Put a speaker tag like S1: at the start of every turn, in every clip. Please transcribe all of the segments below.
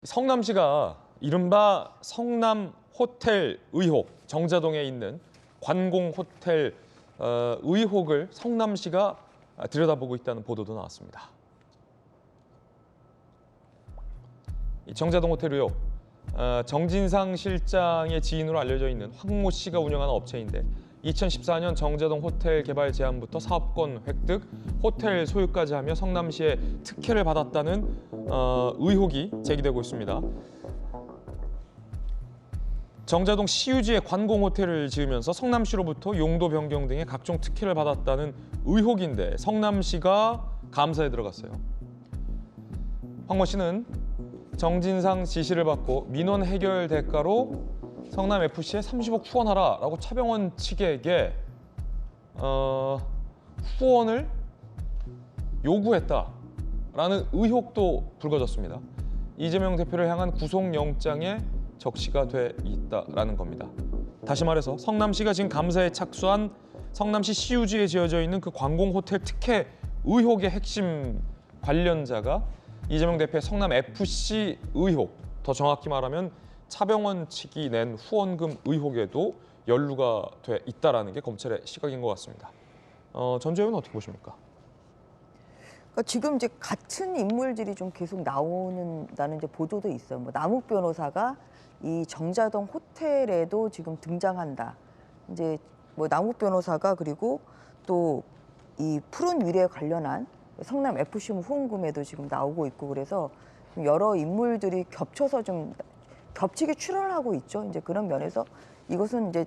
S1: 성남시가 이른바 성남 호텔 의혹, 정자동에 있는 관공 호텔 의혹을 성남시가 들여다보고 있다는 보도도 나왔습니다. 이 정자동 호텔 의혹, 정진상 실장의 지인으로 알려져 있는 황모 씨가 운영하는 업체인데 2014년 정자동 호텔 개발 제안부터 사업권 획득, 호텔 소유까지 하며 성남시에 특혜를 받았다는 의혹이 제기되고 있습니다. 정자동 시유지에 관공 호텔을 지으면서 성남시로부터 용도 변경 등의 각종 특혜를 받았다는 의혹인데 성남시가 감사에 들어갔어요. 황모 씨는 정진상 지시를 받고 민원 해결 대가로 성남FC에 30억 후원하라라고 차병원 측에게 후원을 요구했다라는 의혹도 불거졌습니다. 이재명 대표를 향한 구속영장에 적시가 돼 있다라는 겁니다. 다시 말해서 성남시가 지금 감사에 착수한 성남시 시유지에 지어져 있는 그 관공호텔 특혜 의혹의 핵심 관련자가 이재명 대표의 성남FC 의혹, 더 정확히 말하면 차병원 측이 낸 후원금 의혹에도 연루가 돼 있다라는 게 검찰의 시각인 것 같습니다. 전주 의원은 어떻게 보십니까?
S2: 그러니까 지금 이제 같은 인물들이 좀 계속 나오는다는 이제 보도도 있어요. 뭐 남욱 변호사가 이 정자동 호텔에도 지금 등장한다. 이제 뭐 남욱 변호사가 그리고 또 이 푸른 미래에 관련한 성남 FC 후원금에도 지금 나오고 있고 그래서 여러 인물들이 겹쳐서 좀 겹치게 출연을 하고 있죠. 이제 그런 면에서 이것은 이제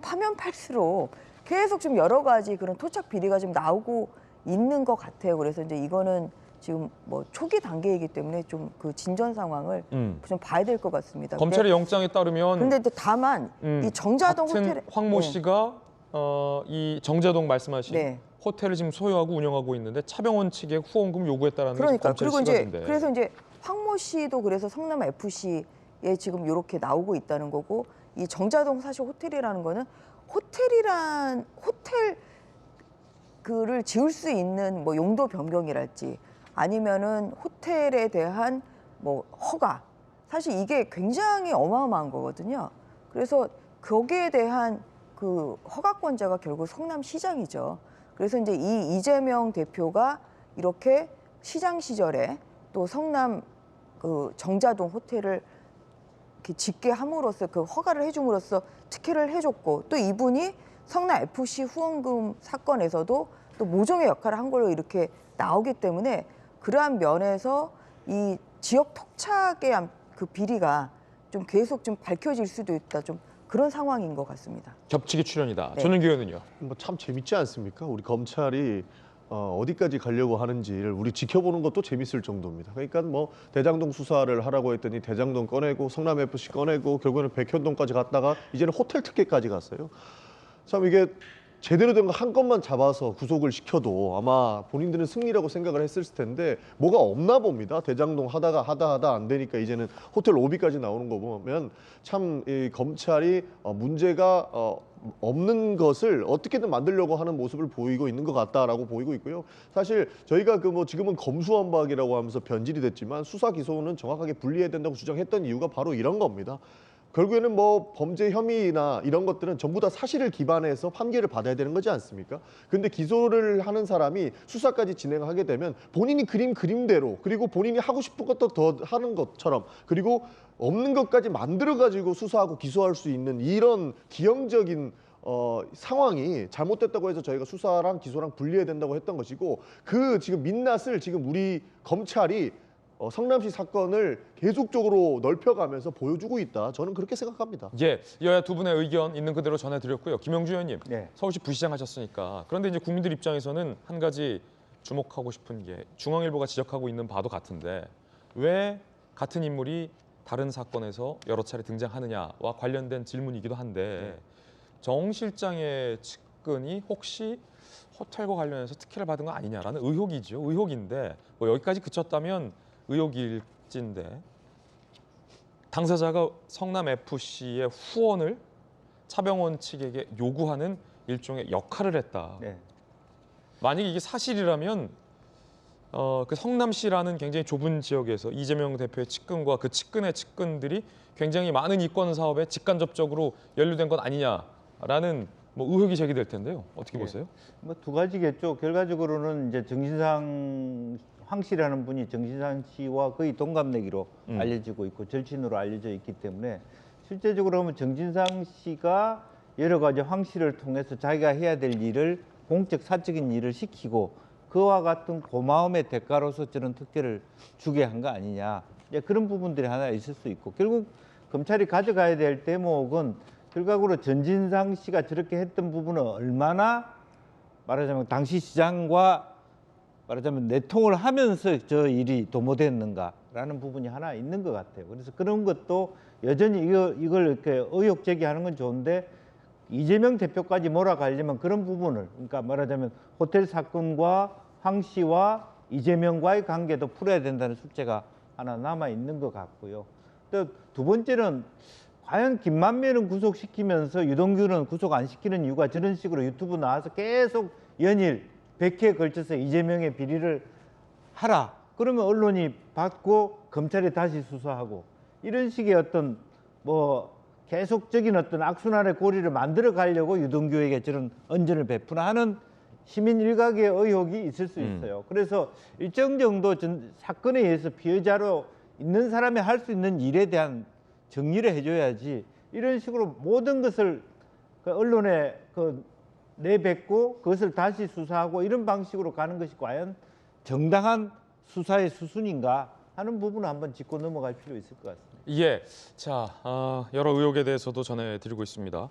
S2: 파면 팔수록 계속 좀 여러 가지 그런 토착 비리가 좀 나오고 있는 것 같아요. 그래서 이제 이거는 지금 뭐 초기 단계이기 때문에 좀 그 진전 상황을 좀 봐야 될 것 같습니다.
S1: 검찰의 영장에 따르면
S2: 근데 다만 이 정자동
S1: 같은
S2: 호텔
S1: 황모 씨가 이 정자동 말씀하신
S2: 네.
S1: 호텔을 지금 소유하고 운영하고 있는데 차병원 측에 후원금 요구했다라는
S2: 그러니까
S1: 게 검찰의
S2: 그리고
S1: 시각인데.
S2: 그래서 이제 황모 씨도 그래서 성남 FC에 지금 이렇게 나오고 있다는 거고 이 정자동 사실 호텔이라는 거는 호텔 그를 지을 수 있는 뭐 용도 변경이랄지 아니면은 호텔에 대한 뭐 허가 사실 이게 굉장히 어마어마한 거거든요. 그래서 거기에 대한 그 허가권자가 결국 성남시장이죠. 그래서 이제 이 이재명 대표가 이렇게 시장 시절에 또 성남 그 정자동 호텔을 이렇게 짓게 함으로써 그 허가를 해줌으로써 특혜를 해줬고 또 이분이 성남 FC 후원금 사건에서도 또 모종의 역할을 한 걸로 이렇게 나오기 때문에 그러한 면에서 이 지역 토착의 그 비리가 좀 계속 좀 밝혀질 수도 있다. 좀 그런 상황인 것 같습니다.
S1: 겹치기 출연이다.
S2: 네.
S1: 전은기 의원은요?
S3: 뭐 참 재밌지 않습니까? 우리 검찰이 어디까지 가려고 하는지를 우리 지켜보는 것도 재밌을 정도입니다. 그러니까 뭐 대장동 수사를 하라고 했더니 대장동 꺼내고 성남FC 꺼내고 결국에는 백현동까지 갔다가 이제는 호텔 특혜까지 갔어요. 참 이게 제대로 된 거 한 건만 잡아서 구속을 시켜도 아마 본인들은 승리라고 생각을 했을 텐데 뭐가 없나 봅니다. 대장동 하다 안 되니까 이제는 호텔 로비까지 나오는 거 보면 참 이 검찰이 문제가 없는 것을 어떻게든 만들려고 하는 모습을 보이고 있는 것 같다라고 보이고 있고요. 사실 저희가 그 뭐 지금은 검수완박이라고 하면서 변질이 됐지만 수사 기소는 정확하게 분리해야 된다고 주장했던 이유가 바로 이런 겁니다. 결국에는 뭐 범죄 혐의나 이런 것들은 전부 다 사실을 기반해서 판결을 받아야 되는 거지 않습니까? 근데 기소를 하는 사람이 수사까지 진행하게 되면 본인이 그림대로 그리고 본인이 하고 싶은 것도 더 하는 것처럼 그리고 없는 것까지 만들어가지고 수사하고 기소할 수 있는 이런 기형적인 상황이 잘못됐다고 해서 저희가 수사랑 기소랑 분리해야 된다고 했던 것이고 그 지금 민낯을 지금 우리 검찰이 성남시 사건을 계속적으로 넓혀가면서 보여주고 있다. 저는 그렇게 생각합니다.
S1: 예, 여야 두 분의 의견 있는 그대로 전해드렸고요. 김영주 의원님,
S4: 네.
S1: 서울시 부시장 하셨으니까 그런데 이제 국민들 입장에서는 한 가지 주목하고 싶은 게 중앙일보가 지적하고 있는 바도 같은데 왜 같은 인물이 다른 사건에서 여러 차례 등장하느냐와 관련된 질문이기도 한데 정 실장의 측근이 혹시 호텔과 관련해서 특혜를 받은 거 아니냐라는 의혹이죠. 의혹인데 뭐 여기까지 그쳤다면 의혹일진데 당사자가 성남FC의 후원을 차병원 측에게 요구하는 일종의 역할을 했다.
S4: 네.
S1: 만약에 이게 사실이라면 그 성남시라는 굉장히 좁은 지역에서 이재명 대표의 측근과 그 측근의 측근들이 굉장히 많은 이권 사업에 직간접적으로 연루된 것 아니냐라는 뭐 의혹이 제기될 텐데요. 어떻게 보세요?
S4: 뭐 두 가지겠죠. 결과적으로는 이제 정신상 황 씨라는 분이 정신상 씨와 거의 동갑내기로 알려지고 있고 절친으로 알려져 있기 때문에 실제적으로 보면 정진상 씨가 여러 가지 황 씨를 통해서 자기가 해야 될 일을 공적 사적인 일을 시키고 그와 같은 고마움의 대가로서 저런 특혜를 주게 한 거 아니냐. 이제 그런 부분들이 하나 있을 수 있고 결국 검찰이 가져가야 될 대목은 결과적으로 전진상 씨가 저렇게 했던 부분은 얼마나 말하자면 당시 시장과 말하자면 내통을 하면서 저 일이 도모됐는가라는 부분이 하나 있는 것 같아요. 그래서 그런 것도 여전히 이걸 이렇게 의혹 제기하는 건 좋은데 이재명 대표까지 몰아가려면 그런 부분을 그러니까 말하자면 호텔 사건과 황 씨와 이재명과의 관계도 풀어야 된다는 숙제가 하나 남아 있는 것 같고요. 또 두 번째는 과연 김만배는 구속시키면서 유동규는 구속 안 시키는 이유가 저런 식으로 유튜브 나와서 계속 연일 100회에 걸쳐서 이재명의 비리를 하라. 그러면 언론이 받고 검찰이 다시 수사하고 이런 식의 어떤 뭐 계속적인 어떤 악순환의 고리를 만들어 가려고 유동규에게 저런 언전을 베푸나 하는 시민 일각의 의혹이 있을 수 있어요. 그래서 일정 정도 사건에 의해서 피해자로 있는 사람이 할 수 있는 일에 대한 정리를 해줘야지 이런 식으로 모든 것을 그 언론에 내뱉고 그것을 다시 수사하고 이런 방식으로 가는 것이 과연 정당한 수사의 수순인가 하는 부분을 한번 짚고 넘어갈 필요 있을 것 같습니다.
S1: 예, 자 여러 의혹에 대해서도 전해드리고 있습니다.